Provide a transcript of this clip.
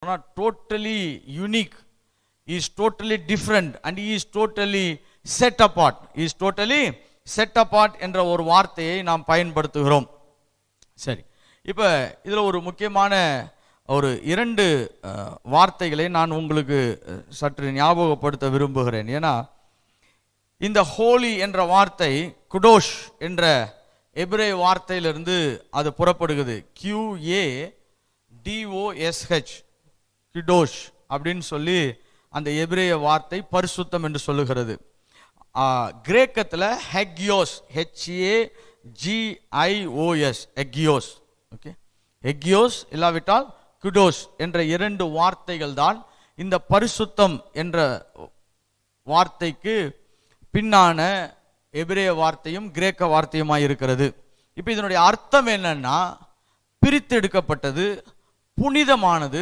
சொன்னால் totally unique, is totally different and is totally set apart. Is totally set apart என்ற ஒரு வார்த்தையை நாம் பயன்படுத்துகிறோம். சரி, இப்போ இதில் ஒரு முக்கியமான ஒரு 2 வார்த்தைகளை நான் உங்களுக்கு சற்று ஞாபகப்படுத்த விரும்புகிறேன். ஏன்னா இந்த ஹோலி என்ற வார்த்தை குடோஷ் என்ற எபிரேய வார்த்தையிலிருந்து அது புறப்படுகிறது. QADOSH, கிடோஷ் அப்படின்னு சொல்லி அந்த எபிரேய வார்த்தை பரிசுத்தம் என்று சொல்லுகிறது. கிரேக்கத்தில் ஹெக்யோஸ், HAGIOS, எக்யோஸ். ஓகே, எக்யோஸ் இல்லாவிட்டால் குடோஸ் என்ற 2 வார்த்தைகள் தான் இந்த பரிசுத்தம் என்ற வார்த்தைக்கு பின்னான எபிரேய வார்த்தையும் கிரேக்க வார்த்தையுமாய் இருக்கிறது. இப்போ இதனுடைய அர்த்தம் என்னன்னா பிரித்தெடுக்கப்பட்டது, புனிதமானது,